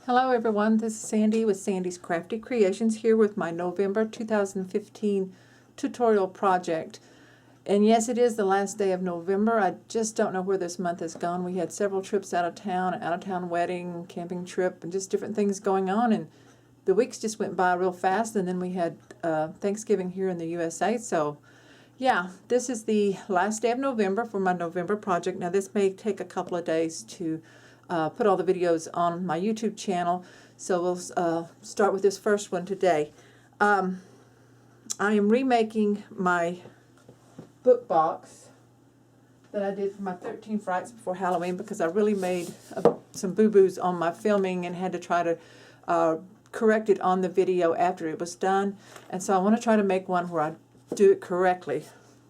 Hello everyone, this is Sandy with Sandy's Crafty Creations here with my November 2015 tutorial project. And yes, it is the last day of November. I just don't know where this month has gone. We had several trips out of town, an out-of-town wedding, camping trip, and just different things going on. And the weeks just went by real fast, and then we had Thanksgiving here in the USA. So yeah, this is the last day of November for my November project. Now this may take a couple of days to put all the videos on my YouTube channel, so we'll start with this first one today. I am remaking my book box that I did for my 13 Frights Before Halloween because I really made some boo-boos on my filming and had to try to correct it on the video after it was done, and so I want to try to make one where I do it correctly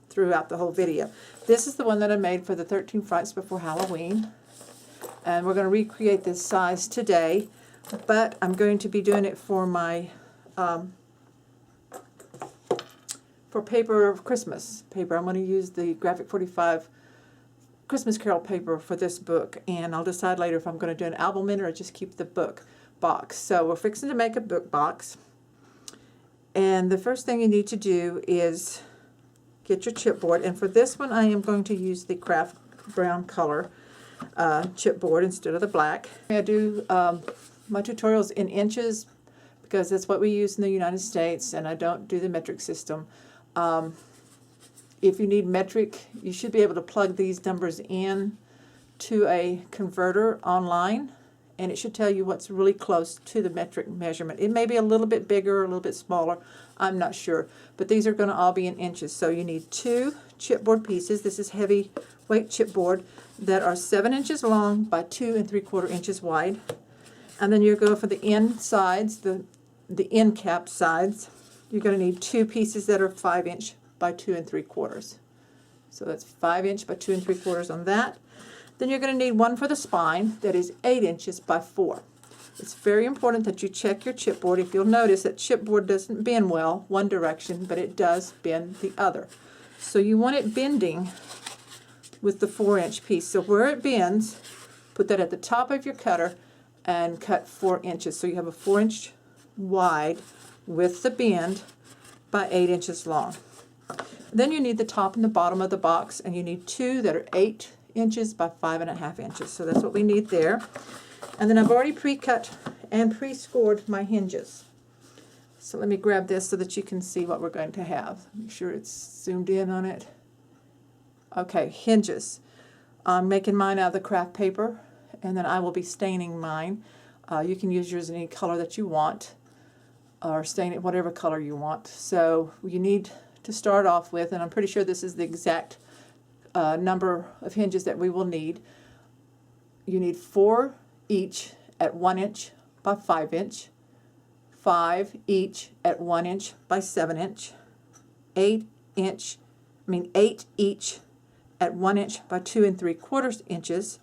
throughout the whole video. This is the one that I made for the 13 Frights Before Halloween. And we're going to recreate this size today, but I'm going to be doing it for my for paper Christmas paper. I'm going to use the Graphic 45 Christmas Carol paper for this book, and I'll decide later if I'm going to do an album in it or just keep the book box. So we're fixing to make a book box, and the first thing you need to do is get your chipboard, and for this one I am going to use the craft brown color chipboard instead of the black. I do my tutorials in inches because that's what we use in the United States, and I don't do the metric system. If you need metric, you should be able to plug these numbers in to a converter online, and it should tell you what's really close to the metric measurement. It may be a little bit bigger, a little bit smaller, I'm not sure, but these are going to all be in inches. So you need 2 chipboard pieces. This is heavy weight chipboard that are 7 inches long by 2 3/4 inches wide, and then you go for the end sides, the end cap sides. You're going to need 2 pieces that are 5 inch by 2 3/4. So that's 5 inch by 2 3/4 on that. Then you're going to need one for the spine that is 8 inches by 4. It's very important that you check your chipboard. If you'll notice that chipboard doesn't bend well one direction, but it does bend the other. So you want it bending with the 4-inch piece. So where it bends, put that at the top of your cutter and cut 4 inches. So you have a 4-inch wide with the bend by 8 inches long. Then you need the top and the bottom of the box, and you need 2 that are 8 inches by 5.5 inches. So that's what we need there. And then I've already pre-cut and pre-scored my hinges. So let me grab this so that you can see what we're going to have. Make sure it's zoomed in on it. Okay, hinges. I'm making mine out of the craft paper, and then I will be staining mine. You can use yours in any color that you want, or stain it whatever color you want. So you need to start off with, and I'm pretty sure this is the exact number of hinges that we will need. You need 4 each at 1 inch by 5 inch, 5 each at 1 inch by 7 inch, 8 each at 1 inch by 2 3/4 inches,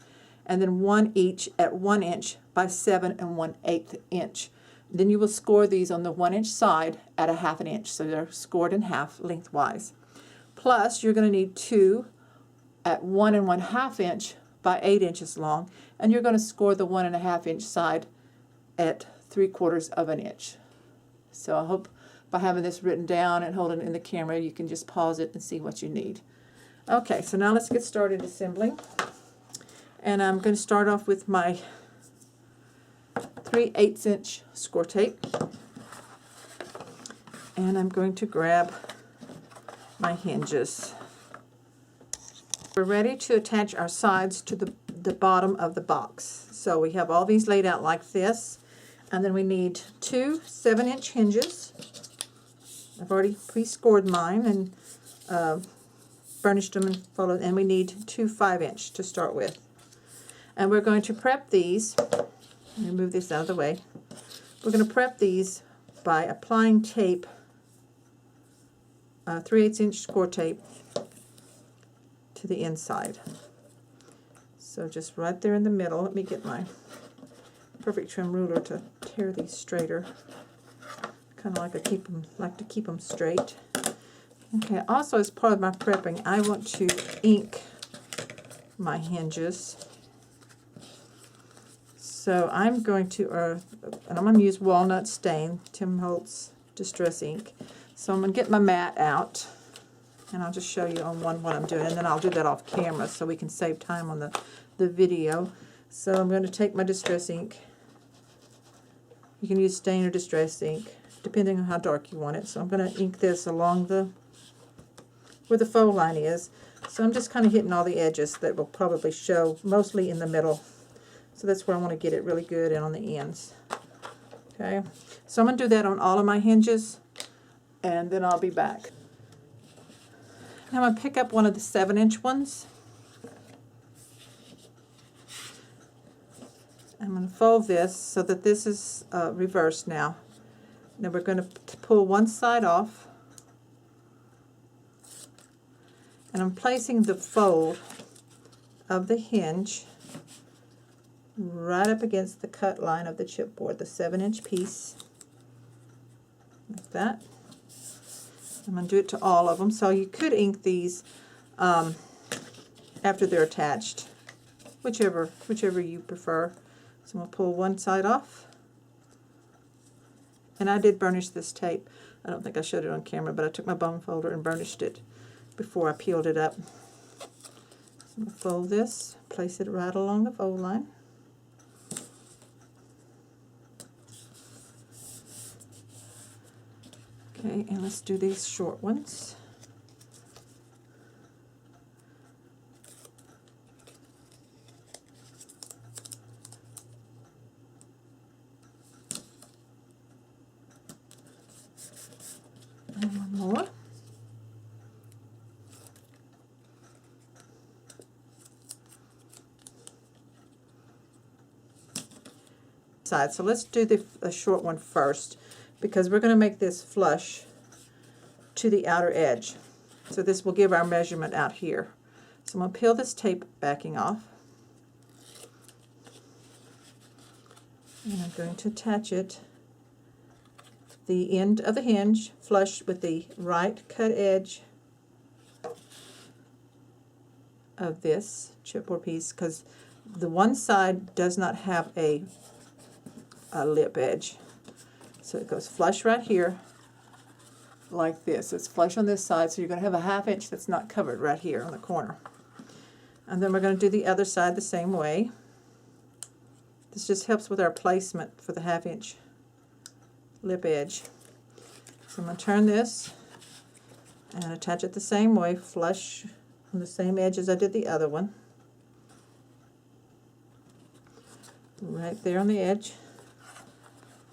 and then 1 each at 1 inch by 7 1/8 inch. Then you will score these on the 1 inch side at a 1/2 inch, so they're scored in half lengthwise. Plus you're going to need 2 at 1 1/2 inch by 8 inches long, and you're going to score the 1 1/2 inch side at 3/4 inch. So I hope by having this written down and holding it in the camera you can just pause it and see what you need. Okay, so now let's get started assembling. And I'm going to start off with my 3/8 inch score tape. And I'm going to grab my hinges. We're ready to attach our sides to the bottom of the box. So we have all these laid out like this. And then we need 2 7-inch hinges. I've already pre-scored mine and burnished them and followed, and we need 2 5-inch to start with. And we're going to prep these. Let me move this out of the way. We're going to prep these by applying tape, 3/8 inch score tape, to the inside. So just right there in the middle. Let me get my perfect trim ruler to tear these straighter. Kind of like to keep them straight. Okay, also as part of my prepping, I want to ink my hinges. So I'm going to, and I'm going to use Walnut Stain, Tim Holtz Distress Ink. So I'm going to get my mat out, and I'll just show you on one what I'm doing, and then I'll do that off camera so we can save time on the video. So I'm going to take my Distress Ink. You can use stain or Distress Ink, depending on how dark you want it. So I'm going to ink this along where the fold line is. So I'm just kind of hitting all the edges that will probably show, mostly in the middle. So that's where I want to get it really good, and on the ends. Okay, so I'm going to do that on all of my hinges, and then I'll be back. Now I'm going to pick up one of the 7-inch ones. I'm going to fold this so that this is reversed now. Now we're going to pull one side off, and I'm placing the fold of the hinge right up against the cut line of the chipboard, the 7-inch piece, like that. I'm going to do it to all of them. So you could ink these after they're attached, whichever you prefer. So I'm going to pull one side off. And I did burnish this tape. I don't think I showed it on camera, but I took my bone folder and burnished it before I peeled it up. So I'm going to fold this, place it right along the fold line. Okay, and let's do these short ones. And one more. So let's do the short one first, because we're going to make this flush to the outer edge. So this will give our measurement out here. So I'm going to peel this tape backing off, and I'm going to attach it the end of the hinge flush with the right cut edge of this chipboard piece, because the one side does not have a lip edge. So it goes flush right here like this. It's flush on this side, so you're going to have a 1/2 inch that's not covered right here on the corner. And then we're going to do the other side the same way. This just helps with our placement for the 1/2 inch lip edge. So I'm going to turn this and attach it the same way, flush on the same edge as I did the other one. Right there on the edge.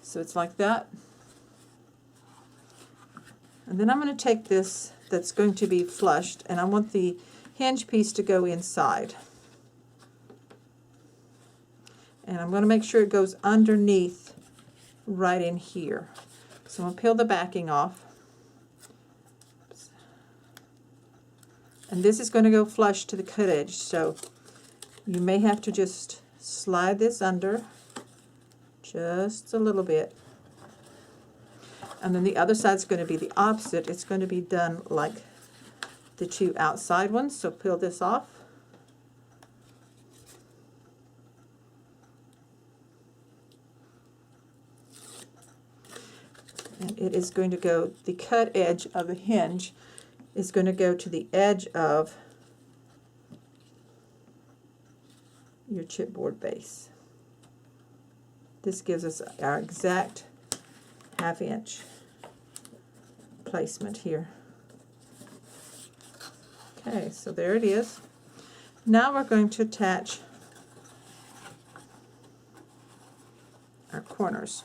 So it's like that. And then I'm going to take this that's going to be flushed, and I want the hinge piece to go inside. And I'm going to make sure it goes underneath right in here. So I'm going to peel the backing off. And this is going to go flush to the cut edge, so you may have to just slide this under just a little bit. And then the other side's going to be the opposite. It's going to be done like the two outside ones. So peel this off. And it is going to go, the cut edge of the hinge is going to go to the edge of your chipboard base. This gives us our exact 1/2 inch placement here. Okay, so there it is. Now we're going to attach our corners.